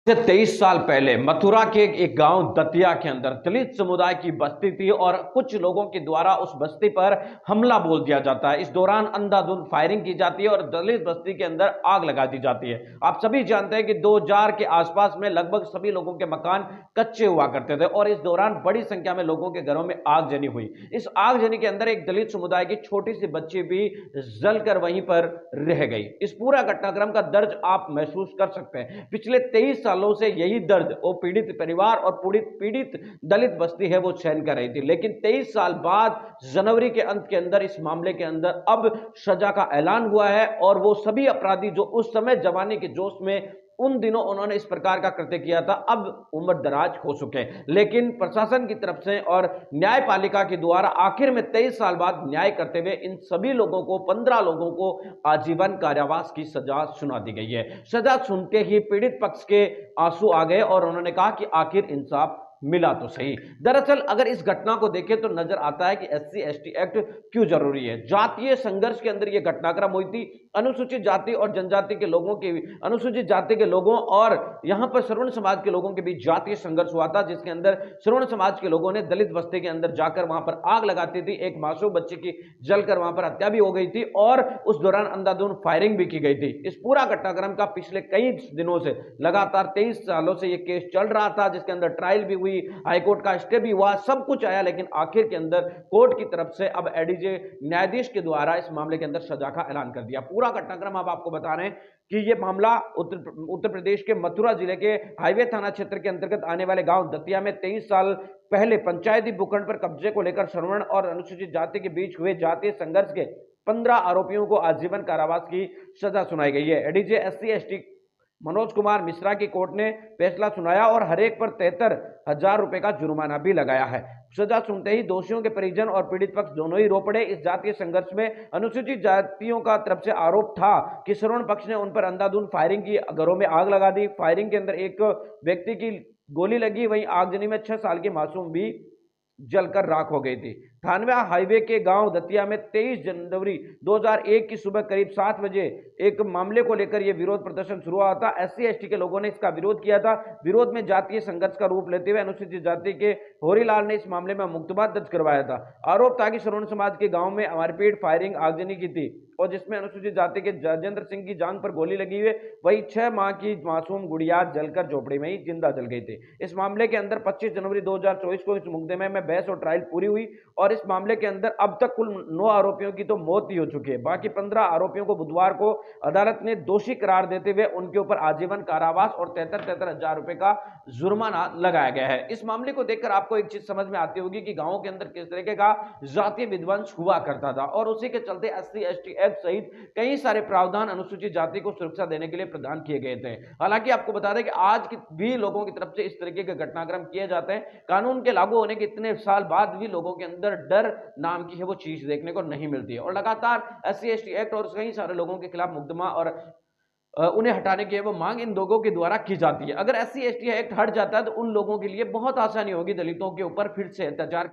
से 23 साल पहले मथुरा के एक गांव दतिया के अंदर दलित समुदाय की बस्ती थी और कुछ लोगों के द्वारा उस बस्ती पर हमला बोल दिया जाता है। इस दौरान अंधाधुंध फायरिंग की जाती है और दलित बस्ती के अंदर आग लगा दी जाती है। आप सभी जानते हैं कि 2000 के आसपास में लगभग सभी लोगों के मकान कच्चे हुआ करते थे और इस दौरान बड़ी संख्या में लोगों के घरों में आगजनी हुई। इस आगजनी के अंदर एक दलित समुदाय की छोटी सी बच्ची भी जलकर वहीं पर रह गई। इस पूरा घटनाक्रम का दर्द आप महसूस कर सकते हैं। पिछले 23 सालों से यही दर्द वो पीड़ित परिवार और पीड़ित दलित बस्ती है वो सहन कर रही थी, लेकिन 23 साल बाद जनवरी के अंत के अंदर इस मामले के अंदर अब सजा का ऐलान हुआ है और वो सभी अपराधी जो उस समय जवानी के जोश में उन दिनों उन्होंने इस प्रकार का कृत्य किया था, अब उम्र दराज हो चुके हैं। लेकिन प्रशासन की तरफ से और न्यायपालिका के द्वारा आखिर में 23 साल बाद न्याय करते हुए इन सभी लोगों को 15 लोगों को आजीवन कारावास की सजा सुना दी गई है। सजा सुनते ही पीड़ित पक्ष के आंसू आ गए और उन्होंने कहा कि आखिर इंसाफ मिला तो सही। दरअसल अगर इस घटना को देखें तो नजर आता है कि एससी एसटी एक्ट क्यों जरूरी है। जातीय संघर्ष के अंदर यह घटनाक्रम हुई थी। अनुसूचित जाति और जनजाति के लोगों के अनुसूचित जाति के लोगों और यहां पर श्रवण समाज के लोगों के बीच जातीय संघर्ष हुआ था, जिसके अंदर श्रवण समाज के लोगों ने दलित बस्ती के अंदर जाकर वहां पर आग लगाती थी। एक मासूम बच्चे की जलकर वहां पर हत्या भी हो गई थी और उस दौरान अंधाधुंध फायरिंग भी की गई थी। इस पूरा घटनाक्रम का पिछले कई दिनों से लगातार 23 सालों से यह केस चल रहा था, जिसके अंदर ट्रायल भी हुई, हाईकोर्ट का स्टे भी हुआ, सब कुछ आया, लेकिन आखिर के अंदर कोर्ट की तरफ से अब एडीजे न्यायाधीश के द्वारा इस मामले के अंदर सजा का ऐलान कर दिया। पूरा घटनाक्रम अब आपको बता रहे हैं कि यह मामला उत्तर प्रदेश के मथुरा जिले के हाईवे थाना क्षेत्र के अंतर्गत आने वाले गांव दतिया में 23 साल पहले पंचायती भूखंड पर कब्जे को लेकर श्रवण और अनुसूचित जाति के बीच हुए जातीय संघर्ष के 15 आरोपियों को आजीवन कारावास की सजा सुनाई गई है। ADJ SC ST Manoj Kumar Mishra की कोर्ट ने फैसला सुनाया और हरेक पर 73,000 रुपए का जुर्माना भी लगाया है। सजा सुनते ही दोषियों के परिजन और पीड़ित पक्ष दोनों ही रो पड़े। इस जातीय संघर्ष में अनुसूचित जातियों का तरफ से आरोप था कि श्रवण पक्ष ने उन पर अंधाधुंध फायरिंग की, घरों में आग लगा दी। फायरिंग के अंदर एक व्यक्ति की गोली लगी, वहीं आगजनी में 6 साल की मासूम भी जलकर राख हो गई थी। थानवा हाईवे के गांव दतिया में 23 जनवरी 2001 की सुबह करीब 7 बजे एक मामले को लेकर यह विरोध प्रदर्शन शुरू हुआ था। एससी एसटी के लोगों ने इसका विरोध किया था। विरोध में जातीय संघर्ष का रूप लेते हुए अनुसूचित जाति के होरीलाल ने इस मामले में मुकदमा दर्ज करवाया था। आरोप था कि श्रवण समाज के गांव में मारपीट, फायरिंग, आगजनी की थी और जिसमें अनुसूचित जाति के राजेंद्र सिंह की जांघ पर गोली लगी हुई, वही 6 माह की मासूम गुड़िया जलकर झोपड़ी में ही जिंदा जल गई थी। इस मामले के अंदर 25 जनवरी 2024 को इस मुकदमे में बहस और ट्रायल पूरी हुई और इस मामले के अंदर अब तक कुल 9 आरोपियों की तो मौत ही हो चुकी है। बाकी 15 आरोपियों को बुधवार को अदालत ने दोषी करार देते हुए उनके ऊपर आजीवन कारावास और 73,000 रुपए का जुर्माना लगाया गया है। इस मामले को देखकर आपको एक चीज समझ में आती होगी कि गांवों के अंदर किस तरीके का जातीय विध्वंस हुआ करता था और उसी के चलते एससी एसटी एक्ट सहित कई सारे प्रावधान अनुसूचित जाति को सुरक्षा देने के लिए प्रदान किए गए थे। हालांकि आपको बता दें कि आज भी लोगों की तरफ से इस तरीके के घटनाक्रम किए जाते हैं। कानून के लागू होने के इतने साल बाद भी लोगों के अंदर डर नाम की है वो चीज देखने को नहीं मिलती है और लगातार एससी एसटी एक्ट और कई सारे लोगों के खिलाफ मुकदमा और उन्हें हटाने की वो मांग इन लोगों के द्वारा की जाती है। अगर एससी एसटी एक्ट हट जाता है तो उन लोगों के लिए बहुत आसानी होगी दलितों के ऊपर फिर से अत्याचार